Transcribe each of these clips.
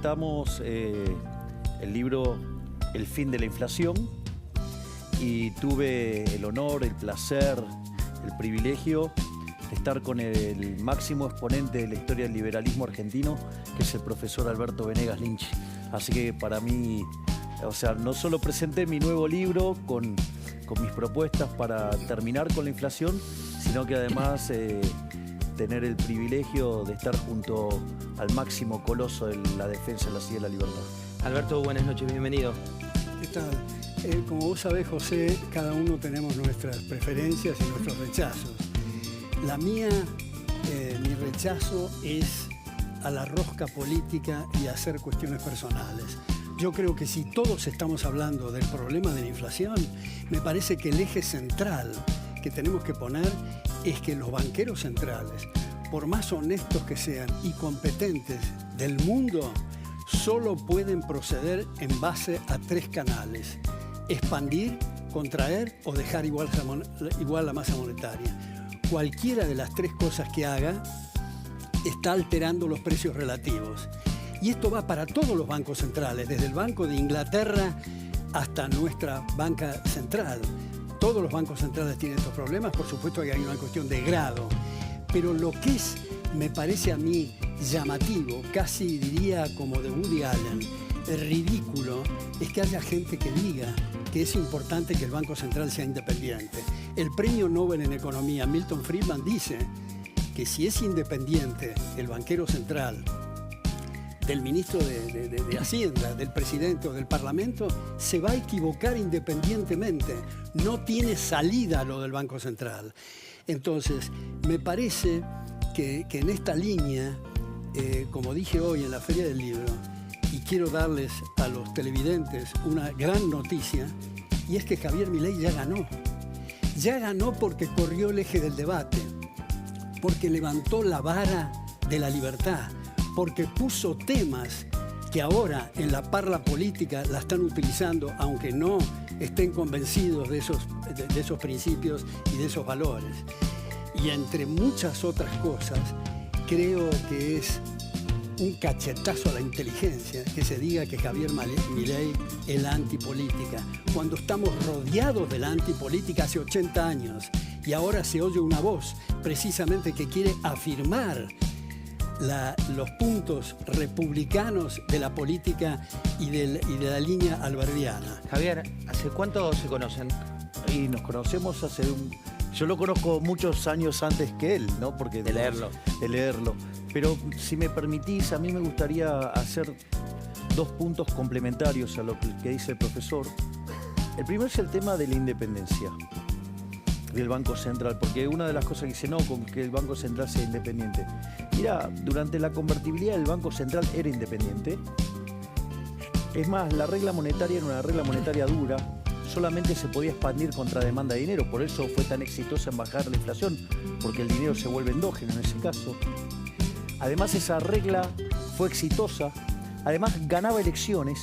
presentamos el libro El fin de la inflación y tuve el honor, el placer, el privilegio de estar con el máximo exponente de la historia del liberalismo argentino, que es el profesor Alberto Venegas Lynch. Así que para mí, o sea, no solo presenté mi nuevo libro con mis propuestas para terminar con la inflación, sino que además tener el privilegio de estar junto al máximo coloso de la defensa de la silla de la libertad. Alberto, buenas noches, bienvenido. ¿Qué tal? Como vos sabés, José, cada uno tenemos nuestras preferencias y nuestros rechazos. La mía, mi rechazo es a la rosca política y a hacer cuestiones personales. Yo creo que si todos estamos hablando del problema de la inflación, me parece que el eje central que tenemos que poner es que los banqueros centrales, por más honestos que sean y competentes del mundo, solo pueden proceder en base a tres canales: expandir, contraer o dejar igual la masa monetaria. Cualquiera de las tres cosas que haga está alterando los precios relativos. Y esto va para todos los bancos centrales, desde el Banco de Inglaterra hasta nuestra banca central. Todos los bancos centrales tienen estos problemas, por supuesto que hay una cuestión de grado. Pero lo que me parece a mí llamativo, casi diría como de Woody Allen, ridículo, es que haya gente que diga que es importante que el Banco Central sea independiente. El premio Nobel en Economía, Milton Friedman, dice que si es independiente el banquero central del ministro de Hacienda, del presidente o del Parlamento, se va a equivocar independientemente. No tiene salida lo del Banco Central. Entonces, me parece que en esta línea, como dije hoy en la Feria del Libro, y quiero darles a los televidentes una gran noticia, y es que Javier Milei ya ganó. Ya ganó porque corrió el eje del debate, porque levantó la vara de la libertad, porque puso temas que ahora en la parla política la están utilizando, aunque no estén convencidos de esos principios y de esos valores. Y entre muchas otras cosas, creo que es un cachetazo a la inteligencia que se diga que Javier Milei es la antipolítica, cuando estamos rodeados de la antipolítica hace 80 años y ahora se oye una voz precisamente que quiere afirmar los puntos republicanos de la política y de la línea alberdiana. Javier, ¿hace cuánto se conocen? Y nos conocemos hace yo lo conozco muchos años antes que él, ¿no? Porque de leerlo. Pero si me permitís, a mí me gustaría hacer dos puntos complementarios a lo que dice el profesor. El primero es el tema de la independencia del Banco Central, porque una de las cosas que dice no, con que el Banco Central sea independiente. Mira, durante la convertibilidad el Banco Central era independiente. Es más, la regla monetaria era una regla monetaria dura, solamente se podía expandir contra demanda de dinero, por eso fue tan exitosa en bajar la inflación, porque el dinero se vuelve endógeno en ese caso. Además, esa regla fue exitosa, además ganaba elecciones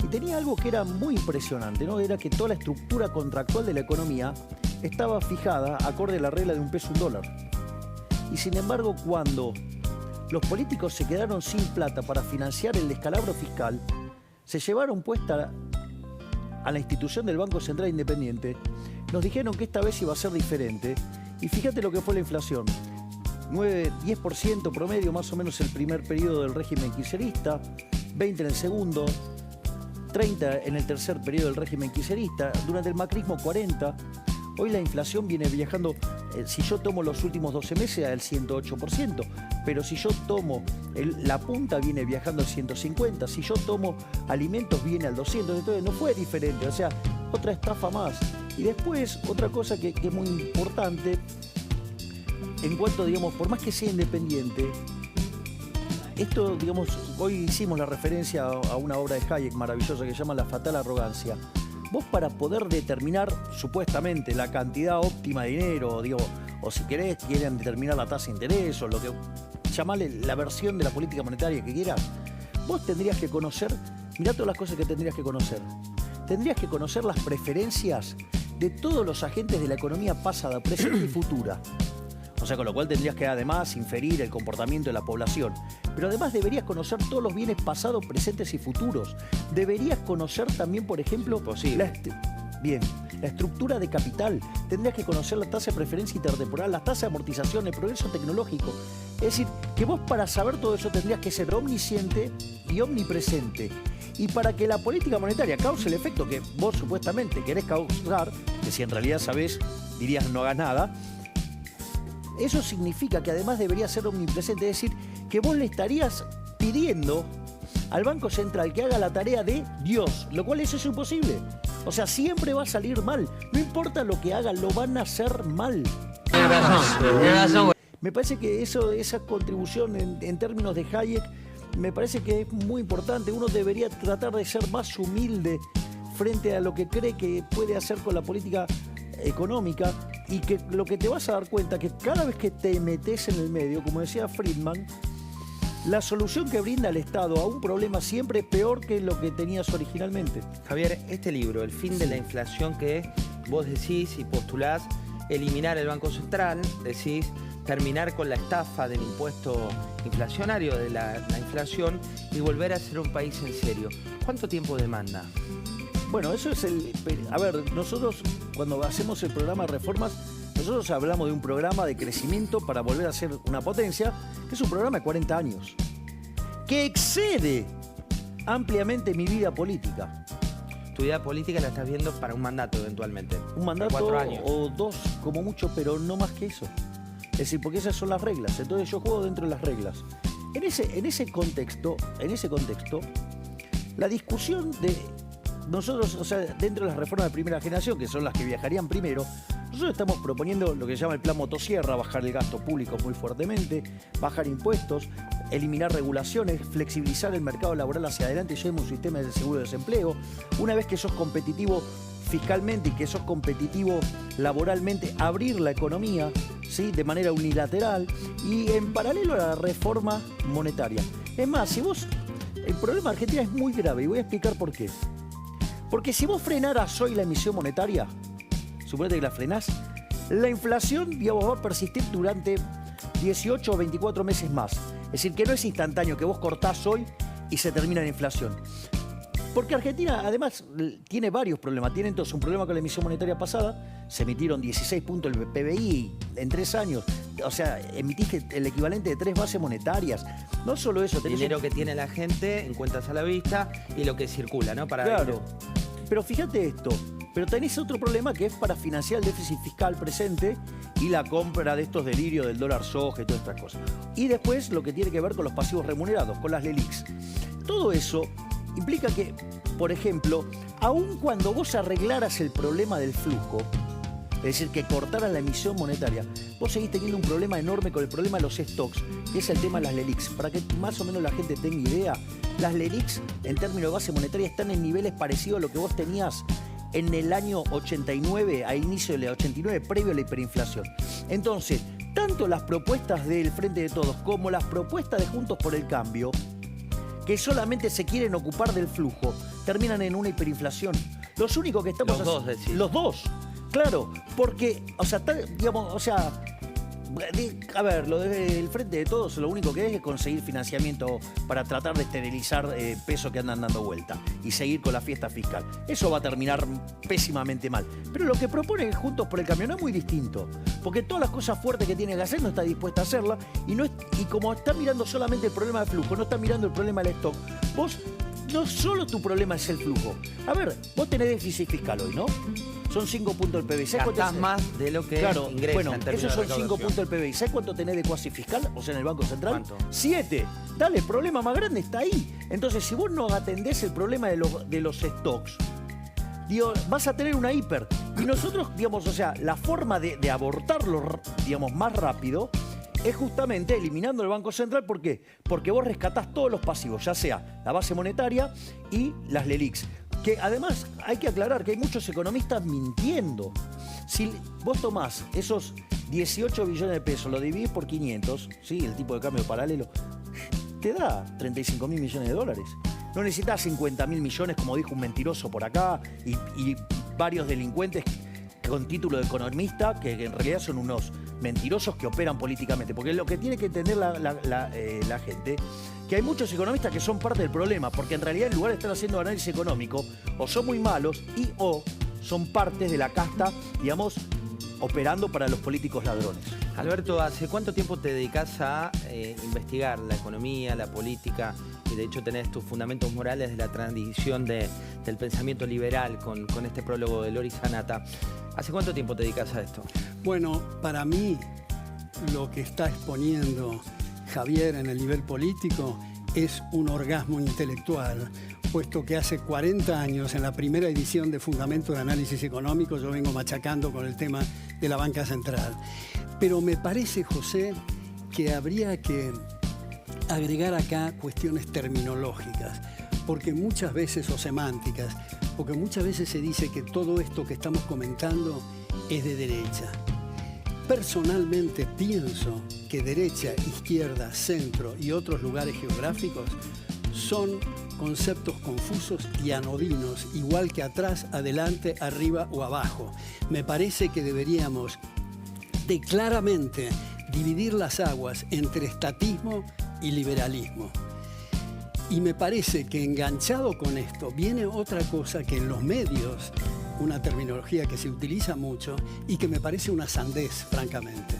y tenía algo que era muy impresionante, ¿no? Era que toda la estructura contractual de la economía estaba fijada acorde a la regla de un peso un dólar. Y sin embargo, cuando los políticos se quedaron sin plata para financiar el descalabro fiscal, se llevaron puesta a la institución del Banco Central Independiente, nos dijeron que esta vez iba a ser diferente. Y fíjate lo que fue la inflación. 9-10% promedio más o menos el primer periodo del régimen kirchnerista, 20 en el segundo, 30 en el tercer periodo del régimen kirchnerista, durante el macrismo 40. Hoy la inflación viene viajando, si yo tomo los últimos 12 meses, al 108%, pero si yo tomo la punta viene viajando al 150%, si yo tomo alimentos viene al 200%, entonces no fue diferente, o sea, otra estafa más. Y después, otra cosa que es muy importante, en cuanto, digamos, por más que sea independiente, esto, digamos, hoy hicimos la referencia a una obra de Hayek maravillosa que se llama La fatal arrogancia. Vos, para poder determinar supuestamente la cantidad óptima de dinero, digo, o si querés, quieren determinar la tasa de interés o lo que llamale la versión de la política monetaria que quieras, vos tendrías que conocer, mirá todas las cosas que tendrías que conocer. Tendrías que conocer las preferencias de todos los agentes de la economía pasada, presente y futura. O sea, con lo cual tendrías que además inferir el comportamiento de la población. Pero además deberías conocer todos los bienes pasados, presentes y futuros. Deberías conocer también, por ejemplo, la estructura de capital. Tendrías que conocer la tasa de preferencia intertemporal, la tasa de amortización, el progreso tecnológico. Es decir, que vos para saber todo eso tendrías que ser omnisciente y omnipresente. Y para que la política monetaria cause el efecto que vos supuestamente querés causar, que si en realidad sabés, dirías no hagas nada, eso significa que además debería ser omnipresente, es decir, que vos le estarías pidiendo al Banco Central que haga la tarea de Dios, lo cual eso es imposible. O sea, siempre va a salir mal. No importa lo que hagan, lo van a hacer mal. Tienes razón. Me parece que esa contribución en términos de Hayek, me parece que es muy importante. Uno debería tratar de ser más humilde frente a lo que cree que puede hacer con la política económica, y que lo que te vas a dar cuenta que cada vez que te metes en el medio, como decía Friedman, la solución que brinda el Estado a un problema siempre es peor que lo que tenías originalmente. Javier, este libro, El fin de la inflación, que vos decís y postulás eliminar el Banco Central, decís terminar con la estafa del impuesto inflacionario, de la inflación, y volver a ser un país en serio. ¿Cuánto tiempo demanda? Bueno, eso es a ver, nosotros cuando hacemos el programa de reformas, nosotros hablamos de un programa de crecimiento para volver a ser una potencia, que es un programa de 40 años, que excede ampliamente mi vida política. Tu vida política la estás viendo para un mandato eventualmente. Un mandato 4 años. o 2 como mucho, pero no más que eso. Es decir, porque esas son las reglas, entonces yo juego dentro de las reglas. En ese contexto, la discusión de nosotros, o sea, dentro de las reformas de primera generación, que son las que viajarían primero, nosotros estamos proponiendo lo que se llama el plan motosierra, bajar el gasto público muy fuertemente, bajar impuestos, eliminar regulaciones, flexibilizar el mercado laboral hacia adelante y llevemos un sistema de seguro de desempleo. Una vez que sos competitivo fiscalmente y que sos competitivo laboralmente, abrir la economía, ¿sí?, de manera unilateral y en paralelo a la reforma monetaria. Es más, el problema de Argentina es muy grave y voy a explicar por qué. Porque si vos frenaras hoy la emisión monetaria, suponete que la frenás, la inflación, digamos, va a persistir durante 18 o 24 meses más. Es decir, que no es instantáneo, que vos cortás hoy y se termina la inflación. Porque Argentina, además, tiene varios problemas. Tiene entonces un problema con la emisión monetaria pasada. Se emitieron 16 puntos del PBI en 3 años. O sea, emitiste el equivalente de 3 bases monetarias. No solo eso. El dinero que tiene la gente en cuentas a la vista y lo que circula, ¿no? Claro. Pero fíjate esto. Pero tenés otro problema que es para financiar el déficit fiscal presente y la compra de estos delirios del dólar soja y todas estas cosas. Y después lo que tiene que ver con los pasivos remunerados, con las LELIQs. Todo eso implica que, por ejemplo, aun cuando vos arreglaras el problema del flujo, es decir, que cortaras la emisión monetaria, vos seguís teniendo un problema enorme con el problema de los stocks, que es el tema de las LELIQs. Para que más o menos la gente tenga idea, las LELIQs en términos de base monetaria están en niveles parecidos a lo que vos tenías en el año 89, a inicio del 89, previo a la hiperinflación. Entonces, tanto las propuestas del Frente de Todos como las propuestas de Juntos por el Cambio, que solamente se quieren ocupar del flujo, terminan en una hiperinflación. Los únicos que estamos... Los dos, decís. Los dos, claro, porque, o sea, a ver, lo del Frente de Todos lo único que es conseguir financiamiento para tratar de esterilizar pesos que andan dando vuelta y seguir con la fiesta fiscal. Eso va a terminar pésimamente mal. Pero lo que propone Juntos por el Cambio no es muy distinto, porque todas las cosas fuertes que tiene que hacer no está dispuesta a hacerla y como está mirando solamente el problema de flujo, no está mirando el problema del stock, vos no solo tu problema es el flujo. A ver, vos tenés déficit fiscal hoy, ¿no? Son 5 puntos del PBI. Gastás más de lo que ingresa. Bueno, en términos esos son de 5 puntos del PBI. ¿Sabes cuánto tenés de cuasi fiscal? O sea, en el Banco Central. ¿Cuánto? 7. Dale, el problema más grande está ahí. Entonces, si vos no atendés el problema de los stocks, digo, vas a tener una hiper. Y nosotros, digamos, o sea, la forma de abortarlo, digamos, más rápido es justamente eliminando el Banco Central. ¿Por qué? Porque vos rescatás todos los pasivos, ya sea la base monetaria y las LELIQs. Que además hay que aclarar que hay muchos economistas mintiendo. Si vos tomás esos 18 billones de pesos, lo dividís por 500, ¿sí?, el tipo de cambio paralelo, te da 35.000 millones de dólares. No necesitas 50.000 millones, como dijo un mentiroso por acá, y varios delincuentes con título de economista, que en realidad son unos mentirosos que operan políticamente. Porque lo que tiene que entender la gente, que hay muchos economistas que son parte del problema, porque en realidad en lugar de estar haciendo análisis económico, o son muy malos o son partes de la casta, digamos, operando para los políticos ladrones. Alberto, ¿hace cuánto tiempo te dedicas a investigar la economía, la política? Y de hecho tenés tus fundamentos morales de la tradición del pensamiento liberal con este prólogo de Lori Sanata. ¿Hace cuánto tiempo te dedicas a esto? Bueno, para mí lo que está exponiendo Javier en el nivel político es un orgasmo intelectual, puesto que hace 40 años, en la primera edición de Fundamentos de Análisis Económico, yo vengo machacando con el tema de la banca central. Pero me parece, José, que habría que agregar acá cuestiones terminológicas, porque muchas veces, o semánticas, porque muchas veces se dice que todo esto que estamos comentando es de derecha. Personalmente pienso que derecha, izquierda, centro y otros lugares geográficos son conceptos confusos y anodinos, igual que atrás, adelante, arriba o abajo. Me parece que deberíamos claramente dividir las aguas entre estatismo y liberalismo. Y me parece que enganchado con esto viene otra cosa que en los medios, una terminología que se utiliza mucho y que me parece una sandez, francamente,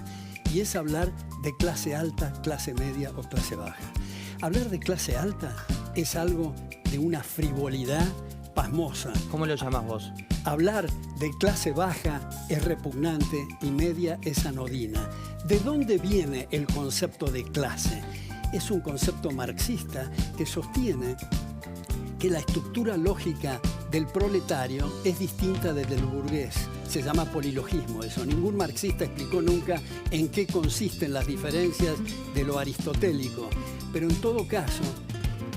y es hablar de clase alta, clase media o clase baja. Hablar de clase alta es algo de una frivolidad pasmosa. ¿Cómo lo llamas vos? Hablar de clase baja es repugnante y media es anodina. ¿De dónde viene el concepto de clase? Es un concepto marxista que sostiene que la estructura lógica del proletario es distinta desde el burgués. Se llama polilogismo eso. Ningún marxista explicó nunca en qué consisten las diferencias de lo aristotélico. Pero en todo caso,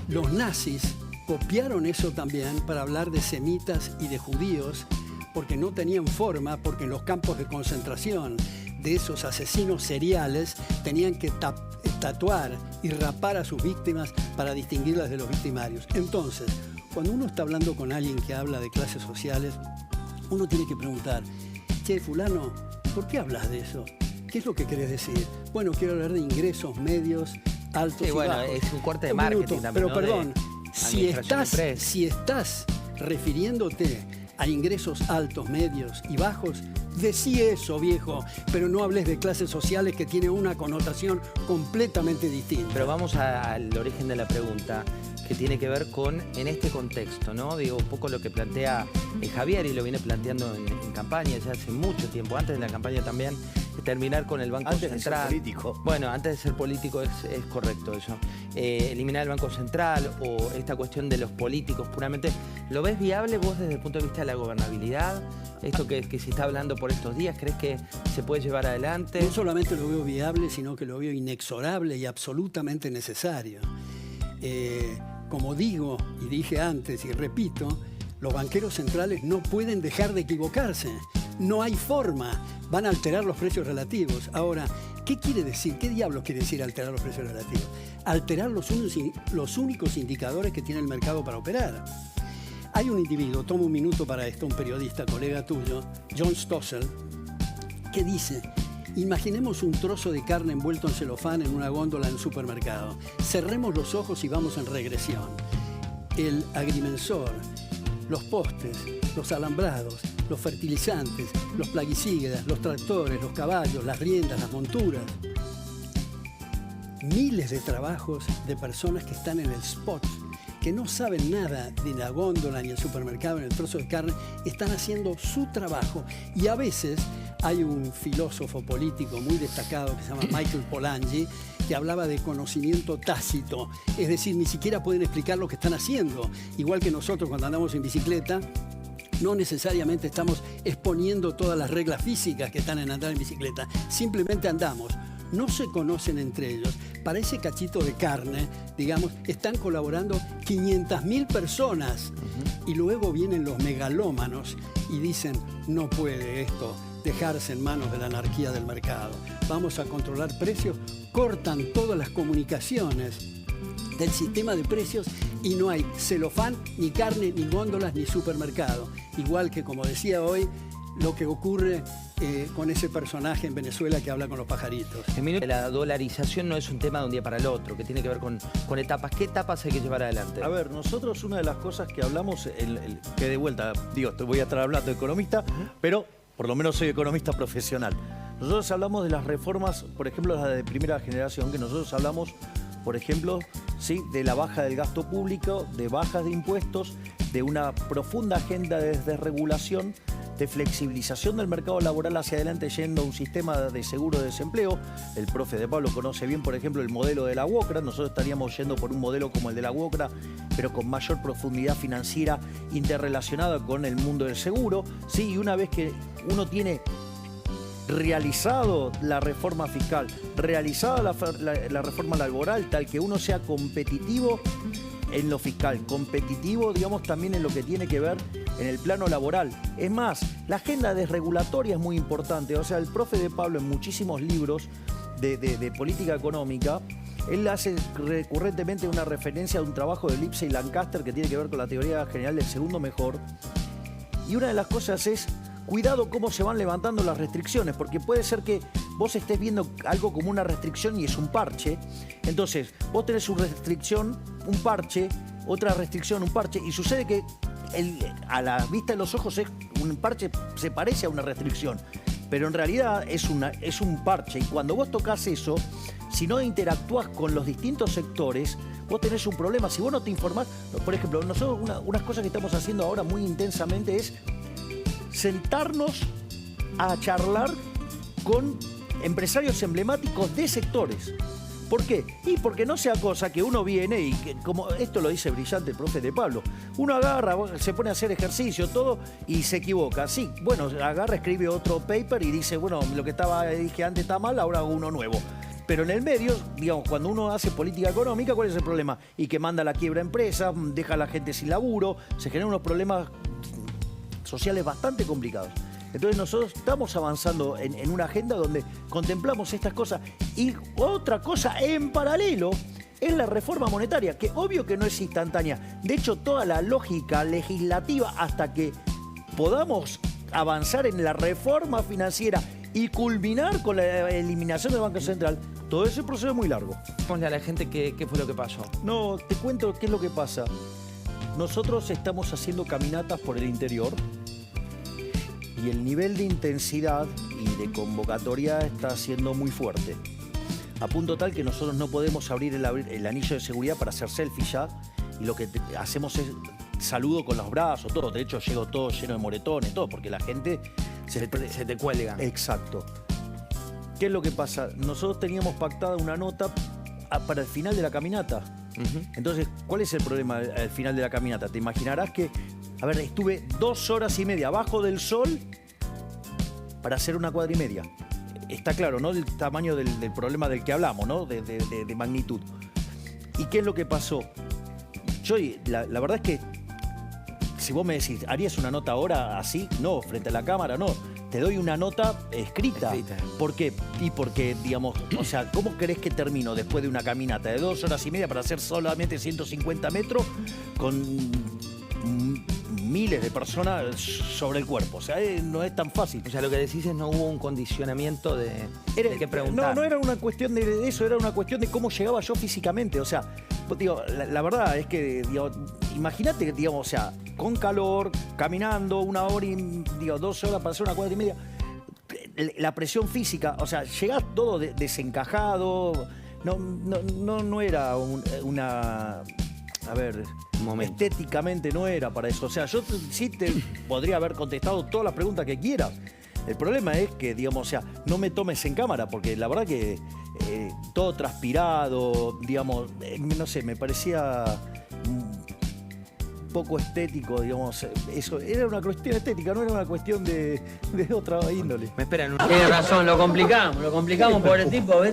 los nazis copiaron eso también para hablar de semitas y de judíos, porque no tenían forma, porque en los campos de concentración de esos asesinos seriales tenían que tatuar y rapar a sus víctimas para distinguirlas de los victimarios. Entonces, cuando uno está hablando con alguien que habla de clases sociales, uno tiene que preguntar, che, fulano, ¿por qué hablas de eso? ¿Qué es lo que querés decir? Bueno, quiero hablar de ingresos medios, altos y bueno, bajos. es un corte de marketing también, pero ¿no? perdón, si administración estás refiriéndote a ingresos altos, medios y bajos, decí eso, viejo, pero no hables de clases sociales que tiene una connotación completamente distinta. Pero vamos al origen de la pregunta, que tiene que ver con, en este contexto, ¿no? Digo, un poco lo que plantea Javier, y lo viene planteando en campaña ya hace mucho tiempo, antes de la campaña también, terminar con el Banco Central. Central. Antes de ser político. Bueno, antes de ser político es correcto eso. Eliminar el Banco Central o esta cuestión de los políticos puramente, ¿lo ves viable vos desde el punto de vista de la gobernabilidad? Esto que se está hablando por estos días, ¿crees que se puede llevar adelante? No solamente lo veo viable, sino que lo veo inexorable y absolutamente necesario. Como digo y dije antes y repito, los banqueros centrales no pueden dejar de equivocarse. No hay forma. Van a alterar los precios relativos. Ahora, ¿qué quiere decir? ¿Qué diablos quiere decir alterar los precios relativos? Alterar los únicos indicadores que tiene el mercado para operar. Hay un individuo, tomo un minuto para esto, un periodista, colega tuyo, John Stossel, que dice: imaginemos un trozo de carne envuelto en celofán en una góndola en un supermercado. Cerremos los ojos y vamos en regresión. El agrimensor, los postes, los alambrados, los fertilizantes, los plaguicidas, los tractores, los caballos, las riendas, las monturas. Miles de trabajos de personas que están en el spot, que no saben nada de la góndola ni el supermercado ni el trozo de carne, están haciendo su trabajo. Y a veces hay un filósofo político muy destacado que se llama Michael Polanyi, que hablaba de conocimiento tácito, es decir, ni siquiera pueden explicar lo que están haciendo. Igual que nosotros cuando andamos en bicicleta, no necesariamente estamos exponiendo todas las reglas físicas que están en andar en bicicleta, simplemente andamos. No se conocen entre ellos. Para ese cachito de carne, digamos, están colaborando 500.000 personas. Y luego vienen los megalómanos y dicen, no puede esto dejarse en manos de la anarquía del mercado. Vamos a controlar precios, cortan todas las comunicaciones del sistema de precios y no hay celofán, ni carne, ni góndolas, ni supermercado. Igual que, como decía hoy, lo que ocurre con ese personaje en Venezuela que habla con los pajaritos. La dolarización no es un tema de un día para el otro, que tiene que ver con etapas. ¿Qué etapas hay que llevar adelante? A ver, nosotros una de las cosas que hablamos, que de vuelta, voy a estar hablando de economista, pero por lo menos soy economista profesional. Nosotros hablamos de las reformas, por ejemplo, las de primera generación, que nosotros hablamos, por ejemplo, ¿sí?, de la baja del gasto público, de bajas de impuestos, de una profunda agenda de desregulación, de flexibilización del mercado laboral hacia adelante yendo a un sistema de seguro de desempleo. El profe de Pablo conoce bien, por ejemplo, el modelo de la UOCRA. Nosotros estaríamos yendo por un modelo como el de la UOCRA, pero con mayor profundidad financiera interrelacionada con el mundo del seguro. Sí, y una vez que uno tiene realizado la reforma fiscal, realizada la reforma laboral, tal que uno sea competitivo en lo fiscal, competitivo, digamos, también en lo que tiene que ver en el plano laboral. Es más, la agenda desregulatoria es muy importante. O sea, el profe de Pablo en muchísimos libros de política económica, él hace recurrentemente una referencia a un trabajo de Lipsey y Lancaster que tiene que ver con la teoría general del segundo mejor. Y una de las cosas es cuidado cómo se van levantando las restricciones, porque puede ser que vos estés viendo algo como una restricción y es un parche. Entonces, vos tenés una restricción, un parche, otra restricción, un parche, y sucede que a la vista de los ojos un parche se parece a una restricción, pero en realidad es un parche. Y cuando vos tocas eso, si no interactúas con los distintos sectores, vos tenés un problema. Si vos no te informás, por ejemplo, nosotros unas cosas que estamos haciendo ahora muy intensamente es sentarnos a charlar con empresarios emblemáticos de sectores. ¿Por qué? Y porque no sea cosa que uno viene y que, como esto lo dice brillante el profe de Pablo, uno agarra, se pone a hacer ejercicio, todo, y se equivoca. Sí, bueno, agarra, escribe otro paper y dice, bueno, lo que dije antes está mal, ahora hago uno nuevo. Pero en el medio, digamos, cuando uno hace política económica, ¿cuál es el problema? Y que manda a la quiebra a empresas, deja a la gente sin laburo, se generan unos problemas sociales bastante complicados. Entonces nosotros estamos avanzando en una agenda donde contemplamos estas cosas. Y otra cosa en paralelo es la reforma monetaria, que obvio que no es instantánea. De hecho, toda la lógica legislativa hasta que podamos avanzar en la reforma financiera y culminar con la eliminación del Banco Central, todo ese proceso es muy largo. Ponle a la gente qué fue lo que pasó. No, te cuento qué es lo que pasa. Nosotros estamos haciendo caminatas por el interior y el nivel de intensidad y de convocatoria está siendo muy fuerte. A punto tal que nosotros no podemos abrir el anillo de seguridad para hacer selfie ya, y lo que hacemos es saludo con los brazos, todo. De hecho, llego todo lleno de moretones, todo, porque la gente se te cuelga. Exacto. ¿Qué es lo que pasa? Nosotros teníamos pactada una nota para el final de la caminata. Entonces, ¿cuál es el problema al final de la caminata? Te imaginarás que, a ver, estuve 2 horas y media abajo del sol para hacer una cuadra y media. Está claro, ¿no? El tamaño del problema del que hablamos, ¿no? De magnitud. ¿Y qué es lo que pasó? Yo, la verdad es que, si vos me decís, ¿harías una nota ahora así? No, frente a la cámara, no. Te doy una nota escrita. ¿Por qué? Y porque, digamos, o sea, ¿cómo querés que termino después de una caminata de 2 horas y media para hacer solamente 150 metros con miles de personas sobre el cuerpo? O sea, no es tan fácil. O sea, lo que decís es no hubo un condicionamiento de qué preguntar. No era una cuestión de eso, era una cuestión de cómo llegaba yo físicamente. O sea, digo, la verdad es que, digo, imagínate, digamos, o sea, con calor, caminando 1 hora y 2 horas para hacer una cuadra y media, la presión física, o sea, llegás todo desencajado, no era una... A ver, estéticamente no era para eso. O sea, yo sí te podría haber contestado todas las preguntas que quieras. El problema es que, digamos, o sea, no me tomes en cámara, porque la verdad que todo transpirado, digamos, no sé, me parecía poco estético, digamos. Eso era una cuestión estética, no era una cuestión de otra índole. Me esperan Tiene razón, lo complicamos por el tipo, ¿ves?